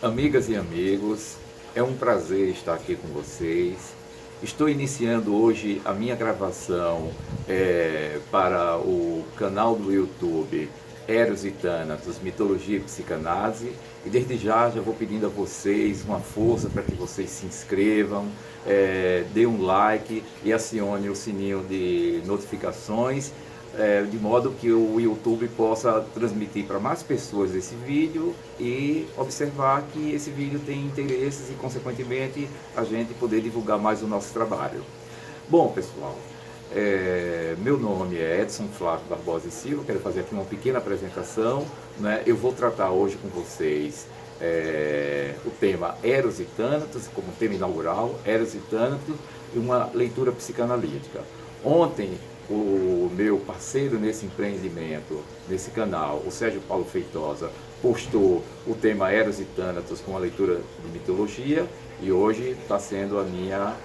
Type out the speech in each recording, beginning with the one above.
Amigas e amigos, é um prazer estar aqui com vocês. Estou iniciando hoje a minha gravação para o canal do YouTube Eros e Thanatos, Mitologia e Psicanálise, e desde já vou pedindo a vocês uma força para que vocês se inscrevam, dê um like e acione o sininho de notificações, de modo que o YouTube possa transmitir para mais pessoas esse vídeo e observar que esse vídeo tem interesses e, consequentemente, a gente poder divulgar mais o nosso trabalho. Bom, pessoal, meu nome é Edson Flávio Barbosa e Silva, quero fazer aqui uma pequena apresentação, né? Eu vou tratar hoje com vocês o tema Eros e Thanatos, como tema inaugural, Eros e Thanatos, e uma leitura psicanalítica. Ontem, o meu parceiro nesse empreendimento, nesse canal, o Sérgio Paulo Feitosa, postou o tema Eros e Thanatos com a leitura de mitologia, e hoje está sendo a minha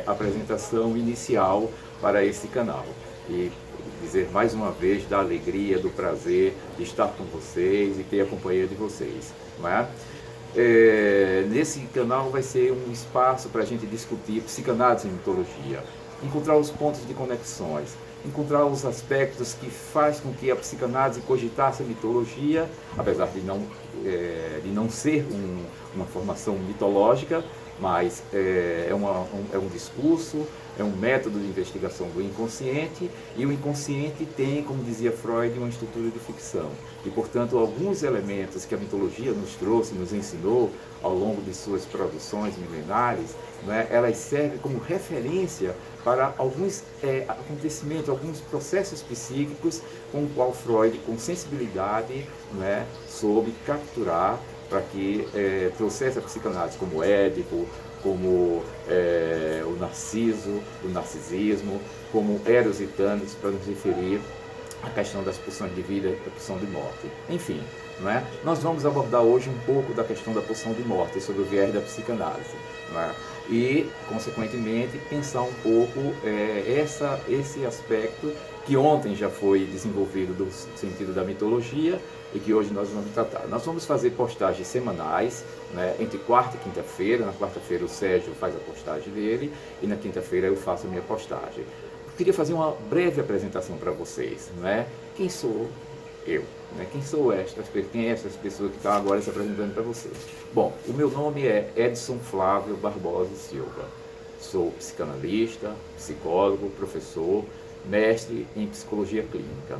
apresentação inicial para esse canal. E dizer mais uma vez da alegria, do prazer de estar com vocês e ter a companhia de vocês, não é? Nesse canal vai ser um espaço para a gente discutir psicanálise e mitologia, encontrar os pontos de conexões, encontrar os aspectos que faz com que a psicanálise cogitasse a mitologia, apesar de não ser uma formação mitológica, mas é um discurso, é um método de investigação do inconsciente, e o inconsciente tem, como dizia Freud, uma estrutura de ficção. E, portanto, alguns elementos que a mitologia nos trouxe, nos ensinou ao longo de suas produções milenares, né, elas servem como referência para alguns acontecimentos, alguns processos psíquicos com o qual Freud, com sensibilidade, né, soube capturar para que trouxesse a psicanálise, como Édipo, como o Narciso, o narcisismo, como Eros e Thanatos, para nos referir à questão das pulsões de vida e da pulsão de morte. Enfim, não é? Nós vamos abordar hoje um pouco da questão da pulsão de morte, sobre o viés da psicanálise, não é? E, consequentemente, pensar um pouco esse aspecto que ontem já foi desenvolvido do sentido da mitologia e que hoje nós vamos tratar. Nós vamos fazer postagens semanais, né, entre quarta e quinta-feira. Na quarta-feira o Sérgio faz a postagem dele e na quinta-feira eu faço a minha postagem. Eu queria fazer uma breve apresentação para vocês, não é? Quem sou eu? Né? Quem é essas pessoas que estão agora se apresentando para vocês? Bom, o meu nome é Edson Flávio Barbosa e Silva. Sou psicanalista, psicólogo, professor, mestre em psicologia clínica.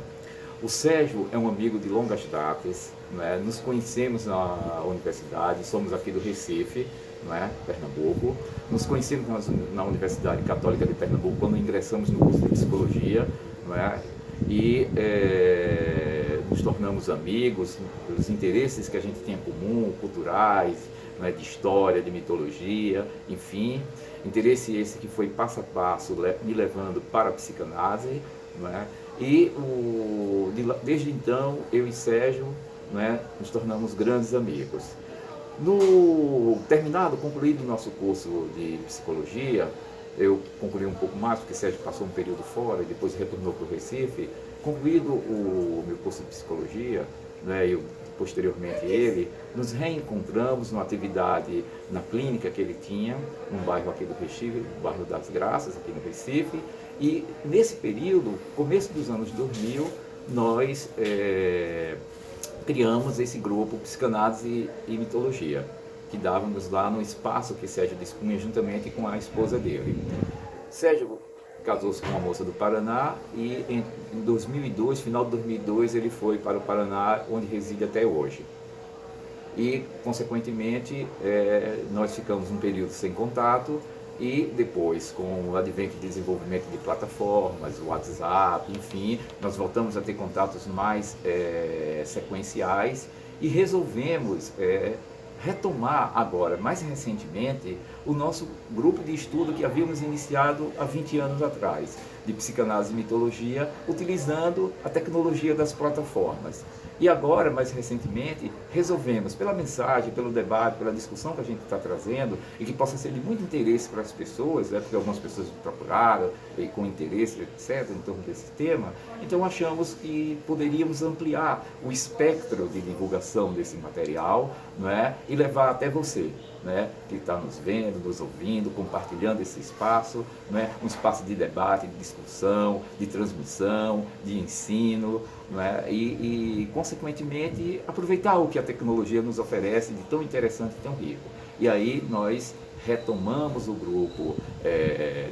O Sérgio é um amigo de longas datas, né? Nos conhecemos na universidade, somos aqui do Recife, né? Pernambuco. Nos conhecemos na Universidade Católica de Pernambuco quando ingressamos no curso de psicologia, né? E nos tornamos amigos, os interesses que a gente tem em comum, culturais, né? De história, de mitologia, enfim. Interesse esse que foi passo a passo me levando para a psicanálise, né? E desde então, eu e Sérgio, né, nos tornamos grandes amigos. Concluído o nosso curso de psicologia, eu concluí um pouco mais, porque Sérgio passou um período fora e depois retornou para o Recife. Concluído o meu curso de psicologia, né, eu posteriormente ele, nos reencontramos numa atividade na clínica que ele tinha, num bairro aqui do Recife, no bairro das Graças, aqui no Recife, e nesse período, começo dos anos 2000, nós criamos esse grupo Psicanálise e Mitologia, que dávamos lá no espaço que Sérgio dispunha juntamente com a esposa dele. Sérgio casou-se com uma moça do Paraná e em 2002, final de 2002, ele foi para o Paraná, onde reside até hoje. E, consequentemente, nós ficamos um período sem contato e depois, com o advento de desenvolvimento de plataformas, o WhatsApp, enfim, nós voltamos a ter contatos mais sequenciais e resolvemos retomar agora, mais recentemente, o nosso grupo de estudo que havíamos iniciado há 20 anos atrás. de psicanálise e mitologia, utilizando a tecnologia das plataformas. E agora, mais recentemente, resolvemos, pela mensagem, pelo debate, pela discussão que a gente está trazendo, e que possa ser de muito interesse para as pessoas, porque algumas pessoas me procuraram e com interesse, etc., em torno desse tema, então achamos que poderíamos ampliar o espectro de divulgação desse material, não é? E levar até você, né, que está nos vendo, nos ouvindo, compartilhando esse espaço, né, um espaço de debate, de discussão, de transmissão, de ensino, né, e, consequentemente, aproveitar o que a tecnologia nos oferece de tão interessante e tão rico. E aí nós retomamos o grupo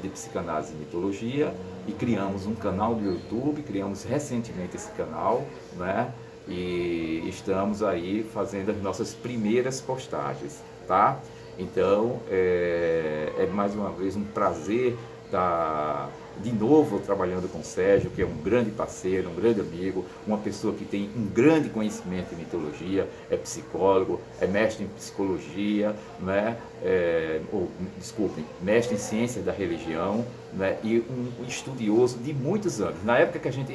de psicanálise e mitologia e criamos um canal do YouTube, criamos recentemente esse canal, né, e estamos aí fazendo as nossas primeiras postagens, tá? Então, é mais uma vez um prazer estar de novo trabalhando com o Sérgio, que é um grande parceiro, um grande amigo, uma pessoa que tem um grande conhecimento em mitologia, é psicólogo, é mestre em psicologia, né? Mestre em ciências da religião, né? E um estudioso de muitos anos. Na época que a gente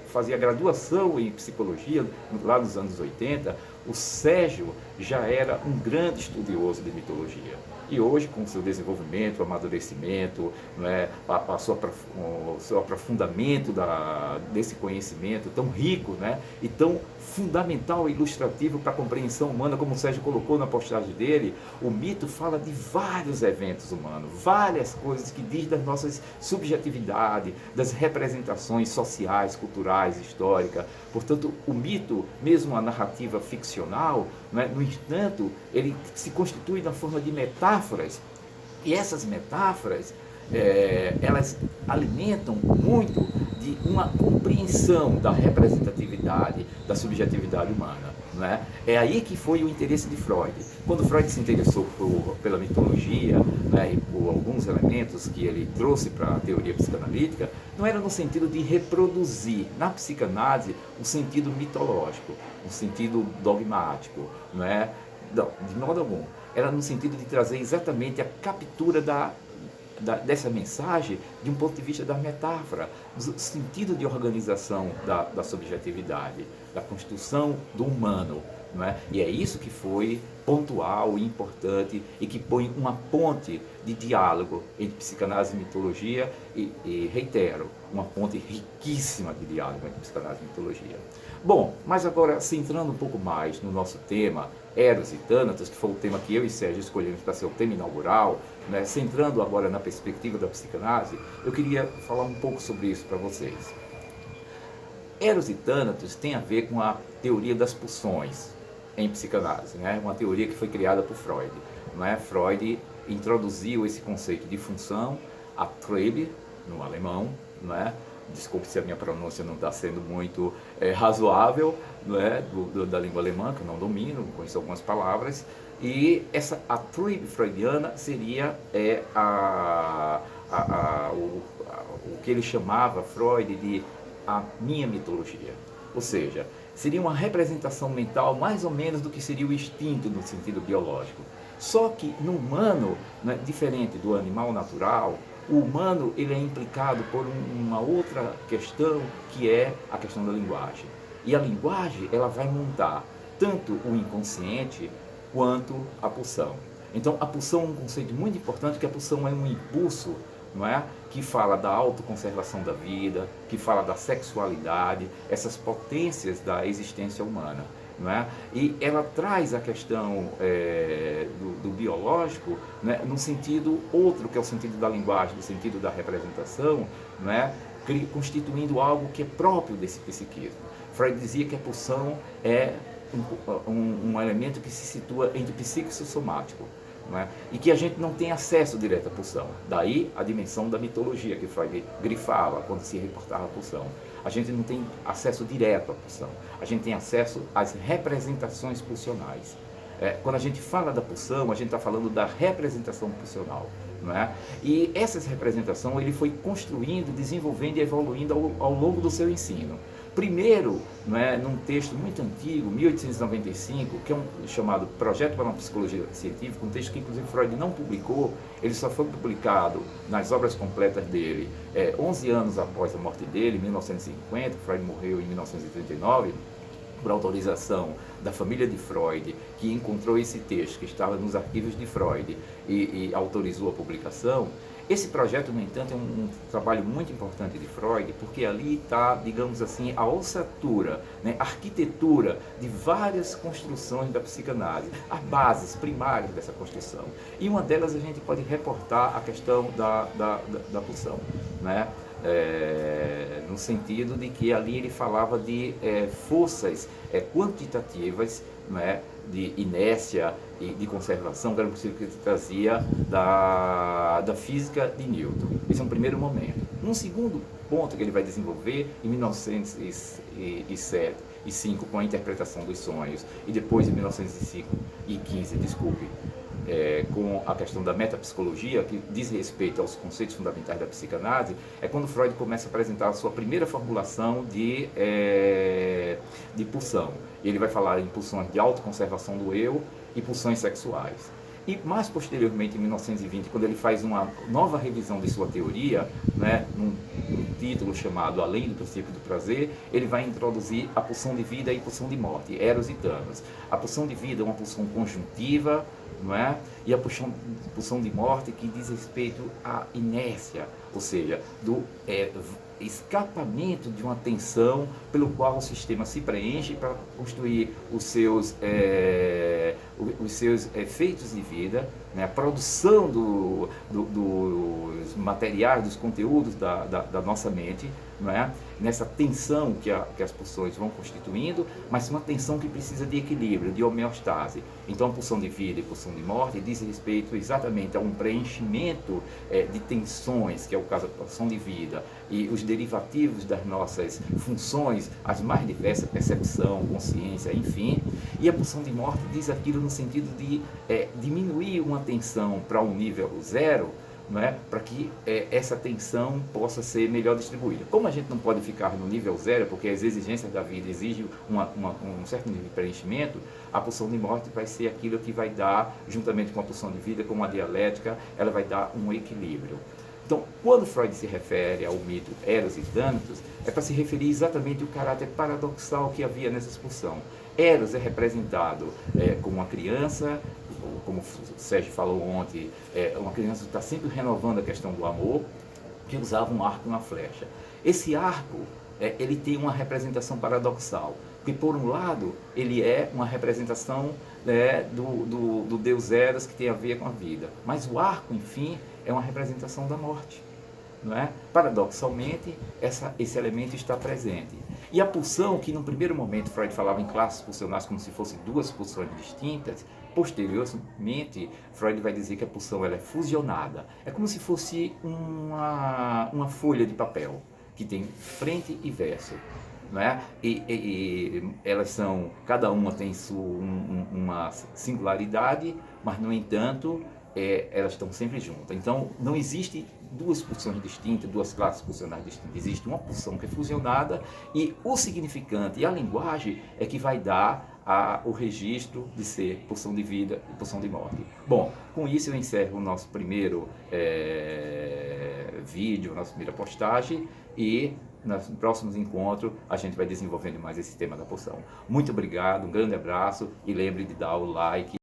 fazia graduação em psicologia, lá nos anos 80, o Sérgio já era um grande estudioso de mitologia. E hoje, com o seu desenvolvimento, amadurecimento, né, o seu aprofundamento desse conhecimento tão rico, né, e tão fundamental e ilustrativo para a compreensão humana, como o Sérgio colocou na postagem dele, o mito fala de vários eventos humanos, várias coisas que diz das nossas subjetividades, das representações sociais, culturais, históricas. Portanto, o mito, mesmo a narrativa ficcional, né, no entanto, ele se constitui na forma de metáforas, e essas metáforas, elas alimentam muito de uma compreensão da representatividade, da subjetividade humana. Não é? É aí que foi o interesse de Freud. Quando Freud se interessou pela mitologia, né, e por alguns elementos que ele trouxe para a teoria psicanalítica, não era no sentido de reproduzir na psicanálise o sentido mitológico, o sentido dogmático, não é? Não, de modo algum. Era no sentido de trazer exatamente a captura dessa mensagem de um ponto de vista da metáfora, do sentido de organização da subjetividade, da construção do humano. Não é? E é isso que foi pontual e importante e que põe uma ponte de diálogo entre psicanálise e mitologia e reitero, uma ponte riquíssima de diálogo entre psicanálise e mitologia. Bom, mas agora centrando um pouco mais no nosso tema, Eros e Thanatos, que foi o tema que eu e Sérgio escolhemos para ser o tema inaugural, né, centrando agora na perspectiva da psicanálise, eu queria falar um pouco sobre isso para vocês. Eros e Thanatos tem a ver com a teoria das pulsões em psicanálise, né? Uma teoria que foi criada por Freud. Né? Freud introduziu esse conceito de função, a Trieb, no alemão, né? Desculpe se a minha pronúncia não está sendo muito razoável, né? Da língua alemã, que eu não domino, conheço algumas palavras, e a Trieb freudiana seria o que ele chamava, Freud, de a minha mitologia. Ou seja, seria uma representação mental mais ou menos do que seria o instinto no sentido biológico. Só que no humano, né, diferente do animal natural, o humano ele é implicado por uma outra questão, que é a questão da linguagem. E a linguagem ela vai montar tanto o inconsciente quanto a pulsão. Então a pulsão é um conceito muito importante, que a pulsão é um impulso, não é? Que fala da autoconservação da vida, que fala da sexualidade, essas potências da existência humana. Não é? E ela traz a questão do biológico, né, no sentido outro, que é o sentido da linguagem, no sentido da representação, não é? Constituindo algo que é próprio desse psiquismo. Freud dizia que a pulsão é um elemento que se situa entre psíquico e somático. É? E que a gente não tem acesso direto à pulsão. Daí a dimensão da mitologia que Freud grifava quando se reportava a pulsão. A gente não tem acesso direto à pulsão. A gente tem acesso às representações pulsionais. Quando a gente fala da pulsão, a gente está falando da representação pulsional. Não é? E essa representação ele foi construindo, desenvolvendo e evoluindo ao longo do seu ensino. Primeiro, num texto muito antigo, 1895, que é chamado Projeto para uma Psicologia Científica, um texto que inclusive Freud não publicou, ele só foi publicado nas obras completas dele 11 anos após a morte dele, em 1950, Freud morreu em 1939, por autorização da família de Freud, que encontrou esse texto que estava nos arquivos de Freud e autorizou a publicação. Esse projeto, no entanto, é um trabalho muito importante de Freud, porque ali está, digamos assim, a ossatura, a arquitetura de várias construções da psicanálise, as bases primárias dessa construção. E uma delas a gente pode reportar a questão da pulsão, no sentido de que ali ele falava de forças quantitativas, de inércia e de conservação, que era um princípio que ele trazia da física de Newton. Esse é um primeiro momento. Um segundo ponto que ele vai desenvolver em 1907 e 5 com a interpretação dos sonhos, e depois em 1915, com a questão da metapsicologia, que diz respeito aos conceitos fundamentais da psicanálise, é quando Freud começa a apresentar a sua primeira formulação de pulsão. Ele vai falar em pulsões de autoconservação do eu e pulsões sexuais. E mais posteriormente, em 1920, quando ele faz uma nova revisão de sua teoria, num título chamado Além do Princípio do Prazer, ele vai introduzir a pulsão de vida e a pulsão de morte, Eros e Thanos. A pulsão de vida é uma pulsão conjuntiva, e a pulsão de morte que diz respeito à inércia, ou seja, do escapamento de uma tensão pelo qual o sistema se preenche para construir os seus efeitos de vida, a produção dos materiais, dos conteúdos da nossa mente, nessa tensão que as pulsões vão constituindo, mas uma tensão que precisa de equilíbrio, de homeostase. Então a pulsão de vida e a pulsão de morte diz respeito exatamente a um preenchimento de tensões, que é o caso da pulsão de vida, e os derivativos das nossas funções, as mais diversas, percepção, consciência, enfim. E a pulsão de morte diz aquilo no sentido de diminuir uma tensão para um nível zero, para que essa tensão possa ser melhor distribuída. Como a gente não pode ficar no nível zero, porque as exigências da vida exigem um certo nível de preenchimento, a pulsão de morte vai ser aquilo que vai dar, juntamente com a pulsão de vida, como a dialética, ela vai dar um equilíbrio. Então, quando Freud se refere ao mito Eros e Thanatos, é para se referir exatamente ao caráter paradoxal que havia nessa expulsão. Eros é representado como uma criança, como o Sérgio falou ontem, uma criança que está sempre renovando a questão do amor, que usava um arco e uma flecha. Esse arco, ele tem uma representação paradoxal, porque por um lado, ele é uma representação do Deus Eros, que tem a ver com a vida, mas o arco, enfim, é uma representação da morte. Paradoxalmente, esse elemento está presente. E a pulsão, que no primeiro momento Freud falava em classes pulsionais como se fossem duas pulsões distintas, posteriormente Freud vai dizer que a pulsão ela é fusionada. É como se fosse uma folha de papel, que tem frente e verso. E elas são, cada uma tem uma singularidade, mas no entanto elas estão sempre juntas. Então não existe duas pulsões distintas, duas classes pulsionais distintas. Existe uma pulsão que é fusionada e o significante e a linguagem é que vai dar o registro de ser pulsão de vida e pulsão de morte. Bom, com isso eu encerro o nosso primeiro vídeo, nossa primeira postagem, e nos próximos encontros a gente vai desenvolvendo mais esse tema da pulsão. Muito obrigado, um grande abraço e lembre de dar o like.